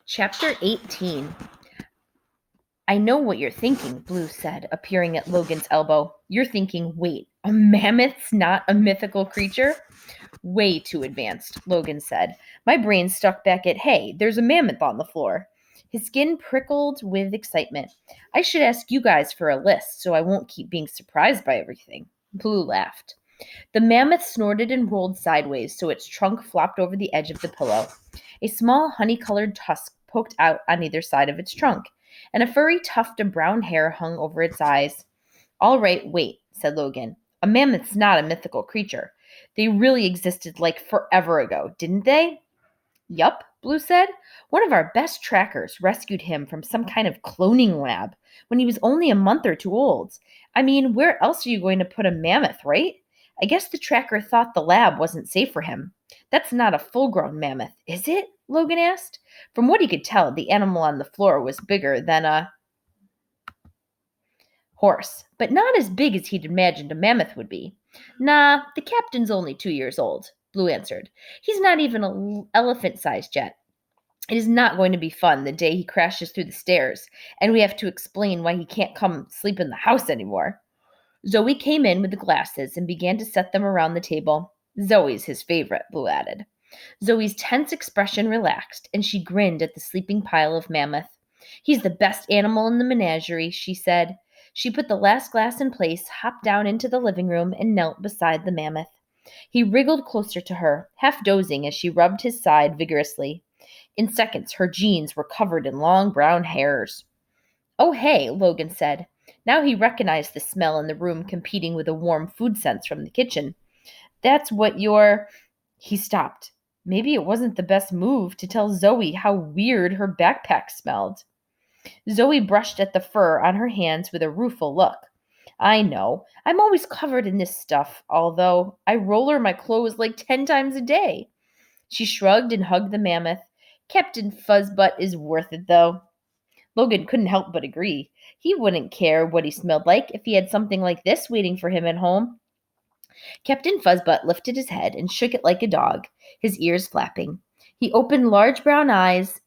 Chapter 18. I know what you're thinking, Blue said, appearing at Logan's elbow. You're thinking, wait, a mammoth's not a mythical creature? Way too advanced, Logan said. My brain stuck back at, hey, there's a mammoth on the floor. His skin prickled with excitement. I should ask you guys for a list so I won't keep being surprised by everything. Blue laughed. The mammoth snorted and rolled sideways so its trunk flopped over the edge of the pillow. A small honey-colored tusk poked out on either side of its trunk, and a furry tuft of brown hair hung over its eyes. All right, wait, said Logan. A mammoth's not a mythical creature. They really existed like forever ago, didn't they? Yup, Blue said. One of our best trackers rescued him from some kind of cloning lab when he was only a month or two old. I mean, where else are you going to put a mammoth, right? I guess the tracker thought the lab wasn't safe for him. That's not a full-grown mammoth, is it? Logan asked. From what he could tell, the animal on the floor was bigger than a horse, but not as big as he'd imagined a mammoth would be. Nah, the captain's only 2 years old, Blue answered. He's not even an elephant-sized yet. It is not going to be fun the day he crashes through the stairs, and we have to explain why he can't come sleep in the house anymore. Zoe came in with the glasses and began to set them around the table. Zoe's his favorite, Blue added. Zoe's tense expression relaxed, and she grinned at the sleeping pile of mammoth. He's the best animal in the menagerie, she said. She put the last glass in place, hopped down into the living room, and knelt beside the mammoth. He wriggled closer to her, half dozing as she rubbed his side vigorously. In seconds, her jeans were covered in long brown hairs. Oh, hey, Logan said. Now he recognized the smell in the room competing with the warm food scents from the kitchen. That's what you're... He stopped. Maybe it wasn't the best move to tell Zoe how weird her backpack smelled. Zoe brushed at the fur on her hands with a rueful look. I know. I'm always covered in this stuff, although I roller my clothes like 10 times a day. She shrugged and hugged the mammoth. Captain Fuzzbutt is worth it, though. Logan couldn't help but agree. He wouldn't care what he smelled like if he had something like this waiting for him at home. Captain Fuzzbutt lifted his head and shook it like a dog, his ears flapping. He opened large brown eyes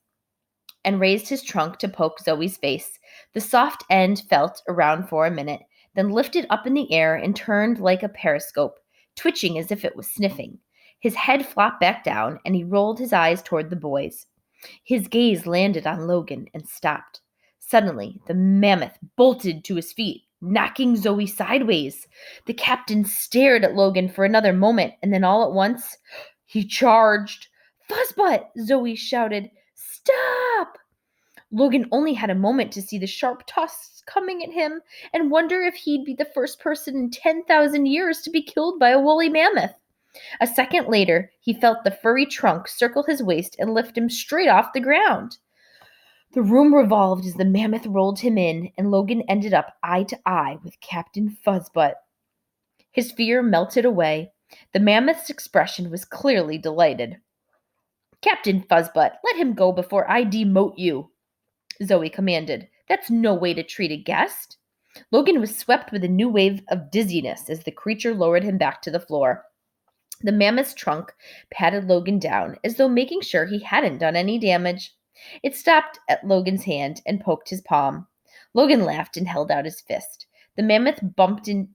and raised his trunk to poke Zoe's face. The soft end felt around for a minute, then lifted up in the air and turned like a periscope, twitching as if it was sniffing. His head flopped back down, and he rolled his eyes toward the boys. His gaze landed on Logan and stopped. Suddenly, the mammoth bolted to his feet, knocking Zoe sideways. The captain stared at Logan for another moment, and then all at once, he charged. Fuzzbutt! Zoe shouted. Stop! Logan only had a moment to see the sharp tusks coming at him and wonder if he'd be the first person in 10,000 years to be killed by a woolly mammoth. A second later, he felt the furry trunk circle his waist and lift him straight off the ground. The room revolved as the mammoth rolled him in, and Logan ended up eye to eye with Captain Fuzzbutt. His fear melted away. The mammoth's expression was clearly delighted. Captain Fuzzbutt, let him go before I demote you, Zoe commanded. That's no way to treat a guest. Logan was swept with a new wave of dizziness as the creature lowered him back to the floor. The mammoth's trunk patted Logan down, as though making sure he hadn't done any damage. It stopped at Logan's hand and poked his palm. Logan laughed and held out his fist. The mammoth bumped in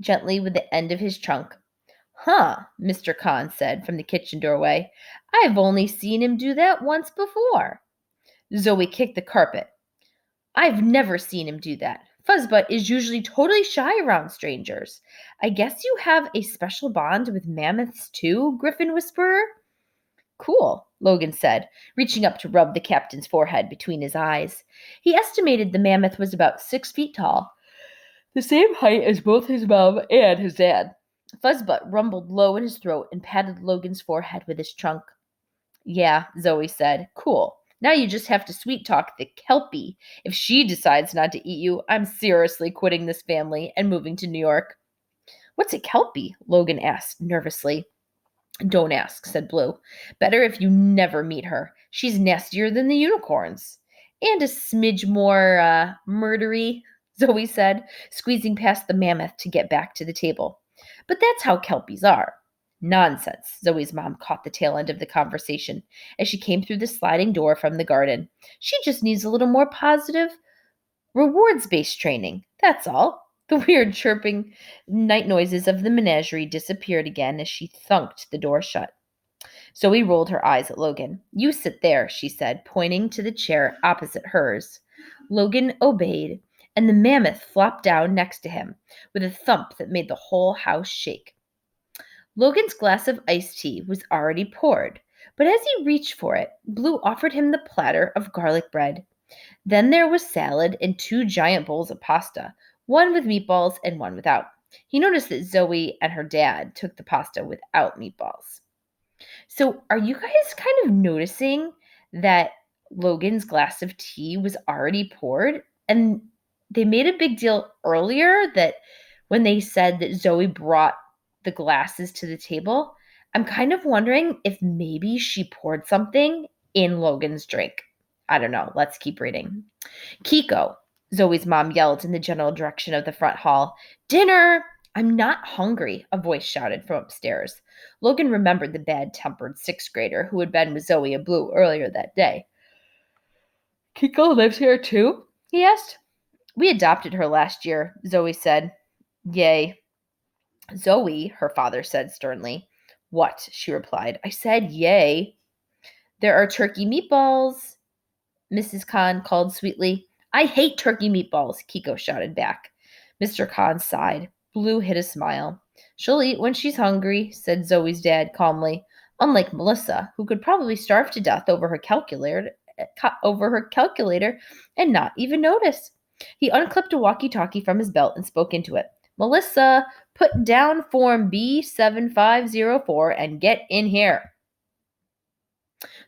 gently with the end of his trunk. Huh, Mr. Khan said from the kitchen doorway. I've only seen him do that once before. Zoe kicked the carpet. I've never seen him do that. Fuzzbutt is usually totally shy around strangers. I guess you have a special bond with mammoths too, Griffin Whisperer? Cool, Logan said, reaching up to rub the captain's forehead between his eyes. He estimated the mammoth was about 6 feet tall, the same height as both his mom and his dad. Fuzzbutt rumbled low in his throat and patted Logan's forehead with his trunk. Yeah, Zoe said. Cool. Now you just have to sweet talk the Kelpie. If she decides not to eat you, I'm seriously quitting this family and moving to New York. What's a Kelpie? Logan asked nervously. Don't ask, said Blue. Better if you never meet her. She's nastier than the unicorns. And a smidge more, murdery, Zoe said, squeezing past the mammoth to get back to the table. But that's how Kelpies are. Nonsense. Zoe's mom caught the tail end of the conversation as she came through the sliding door from the garden. She just needs a little more positive, rewards-based training. That's all. The weird chirping night noises of the menagerie disappeared again as she thunked the door shut. Zoe rolled her eyes at Logan. You sit there, she said, pointing to the chair opposite hers. Logan obeyed, and the mammoth flopped down next to him with a thump that made the whole house shake. Logan's glass of iced tea was already poured, but as he reached for it, Blue offered him the platter of garlic bread. Then there was salad and two giant bowls of pasta, one with meatballs and one without. He noticed that Zoe and her dad took the pasta without meatballs. So, are you guys kind of noticing that Logan's glass of tea was already poured? And they made a big deal earlier that when they said that Zoe brought the glasses to the table, I'm kind of wondering if maybe she poured something in Logan's drink. I don't know. Let's keep reading. Kiko, Zoe's mom yelled in the general direction of the front hall. Dinner! I'm not hungry, a voice shouted from upstairs. Logan remembered the bad-tempered sixth grader who had been with Zoe and Blue earlier that day. Kiko lives here too? He asked. We adopted her last year, Zoe said. Yay. Zoe, her father said sternly. What? She replied. I said yay. There are turkey meatballs, Mrs. Khan called sweetly. I hate turkey meatballs, Kiko shouted back. Mr. Khan sighed. Blue hid a smile. She'll eat when she's hungry, said Zoe's dad calmly, unlike Melissa, who could probably starve to death over her calculator and not even notice. He unclipped a walkie-talkie from his belt and spoke into it. Melissa, put down form B7504 and get in here.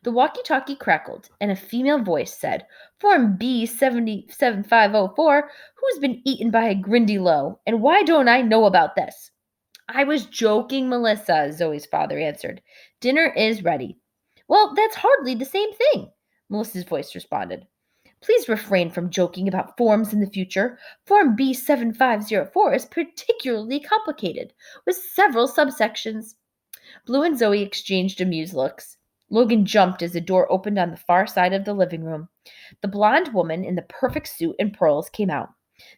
The walkie-talkie crackled, and a female voice said, Form B77504, who's been eaten by a Grindylow, and why don't I know about this? I was joking, Melissa, Zoe's father answered. Dinner is ready. Well, that's hardly the same thing, Melissa's voice responded. Please refrain from joking about forms in the future. Form B7504 is particularly complicated, with several subsections. Blue and Zoe exchanged amused looks. Logan jumped as the door opened on the far side of the living room. The blonde woman in the perfect suit and pearls came out,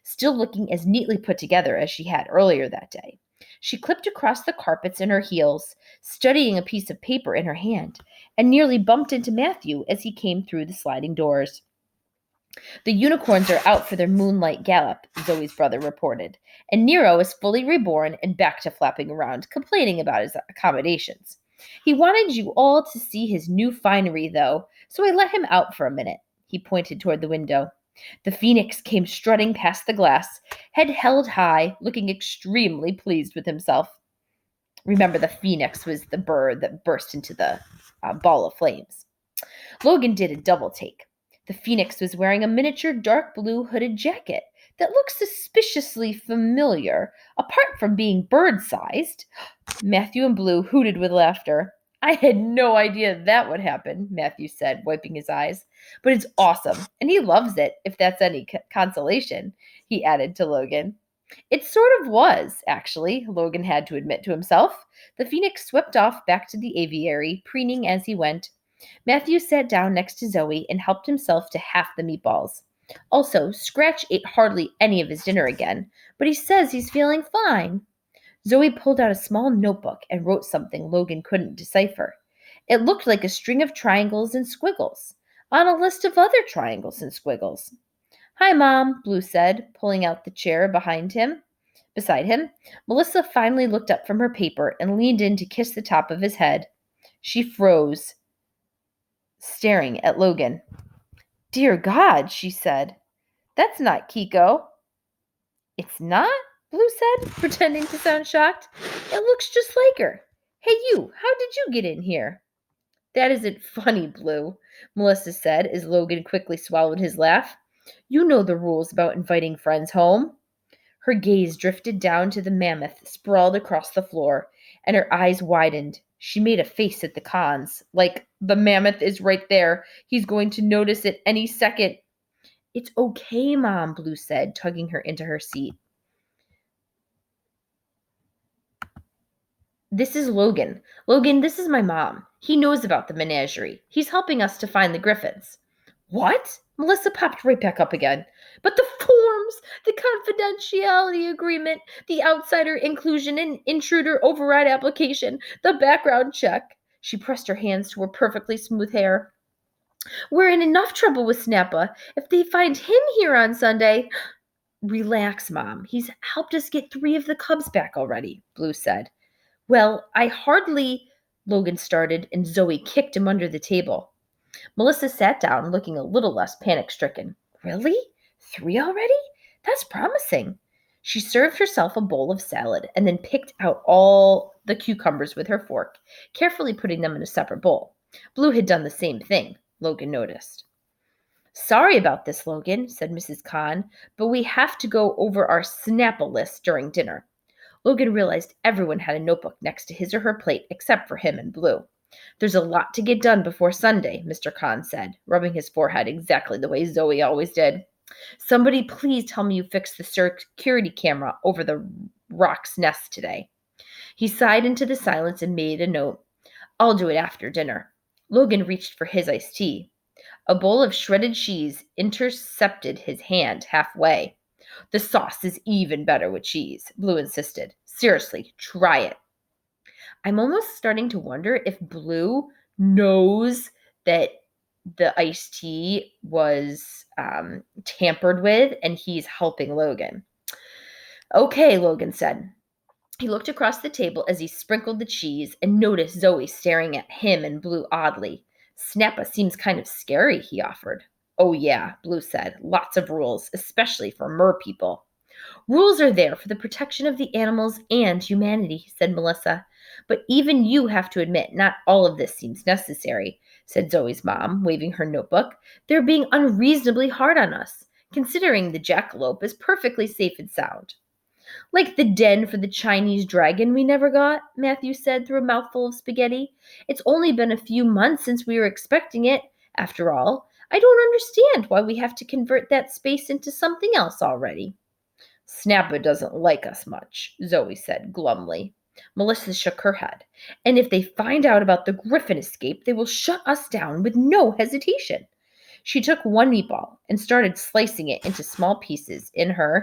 still looking as neatly put together as she had earlier that day. She clipped across the carpets in her heels, studying a piece of paper in her hand, and nearly bumped into Matthew as he came through the sliding doors. The unicorns are out for their moonlight gallop, Zoe's brother reported, and Nero is fully reborn and back to flapping around, complaining about his accommodations. He wanted you all to see his new finery, though, so I let him out for a minute. He pointed toward the window. The phoenix came strutting past the glass, head held high, looking extremely pleased with himself. Remember, the phoenix was the bird that burst into the ball of flames. Logan did a double take. The phoenix was wearing a miniature dark blue hooded jacket that looked suspiciously familiar, apart from being bird-sized. Matthew and Blue hooted with laughter. I had no idea that would happen, Matthew said, wiping his eyes. But it's awesome, and he loves it, if that's any consolation, he added to Logan. It sort of was, actually, Logan had to admit to himself. The phoenix swept off back to the aviary, preening as he went. Matthew sat down next to Zoe and helped himself to half the meatballs. Also, Scratch ate hardly any of his dinner again, but he says he's feeling fine. Zoe pulled out a small notebook and wrote something Logan couldn't decipher. It looked like a string of triangles and squiggles, on a list of other triangles and squiggles. Hi, Mom, Blue said, pulling out the chair beside him. Melissa finally looked up from her paper and leaned in to kiss the top of his head. She froze, staring at Logan. Dear God, she said. That's not Kiko. It's not? Blue said, pretending to sound shocked. It looks just like her. Hey, you, how did you get in here? That isn't funny, Blue, Melissa said as Logan quickly swallowed his laugh. You know the rules about inviting friends home. Her gaze drifted down to the mammoth sprawled across the floor, and her eyes widened. She made a face at the cons, like, the mammoth is right there. He's going to notice it any second. It's okay, Mom, Blue said, tugging her into her seat. This is Logan. Logan, this is my mom. He knows about the menagerie. He's helping us to find the griffins. What? Melissa popped right back up again. But the forms, the confidentiality agreement, the outsider inclusion and intruder override application, the background check. She pressed her hands to her perfectly smooth hair. We're in enough trouble with Snappa. If they find him here on Sunday. Relax, Mom. He's helped us get 3 of the cubs back already, Blue said. Well, I hardly. Logan started, and Zoe kicked him under the table. Melissa sat down, looking a little less panic-stricken. Really? 3 already? That's promising. She served herself a bowl of salad and then picked out all the cucumbers with her fork, carefully putting them in a separate bowl. Blue had done the same thing, Logan noticed. Sorry about this, Logan, said Mrs. Kahn, but we have to go over our Snapple list during dinner. Logan realized everyone had a notebook next to his or her plate except for him and Blue. There's a lot to get done before Sunday, Mr. Kahn said, rubbing his forehead exactly the way Zoe always did. Somebody please tell me you fixed the security camera over the rock's nest today. He sighed into the silence and made a note. I'll do it after dinner. Logan reached for his iced tea. A bowl of shredded cheese intercepted his hand halfway. The sauce is even better with cheese, Blue insisted. Seriously, try it. I'm almost starting to wonder if Blue knows that the iced tea was tampered with and he's helping Logan. Okay, Logan said. He looked across the table as he sprinkled the cheese and noticed Zoe staring at him and Blue oddly. Snappa seems kind of scary, he offered. Oh yeah, Blue said. Lots of rules, especially for mer people. Rules are there for the protection of the animals and humanity, said Melissa. But even you have to admit not all of this seems necessary, said Zoe's mom, waving her notebook. They're being unreasonably hard on us, considering the jackalope is perfectly safe and sound. Like the den for the Chinese dragon we never got, Matthew said through a mouthful of spaghetti. It's only been a few months since we were expecting it. After all, I don't understand why we have to convert that space into something else already. Snappa doesn't like us much, Zoe said glumly. Melissa shook her head. And if they find out about the griffin escape, they will shut us down with no hesitation. She took one meatball and started slicing it into small pieces in her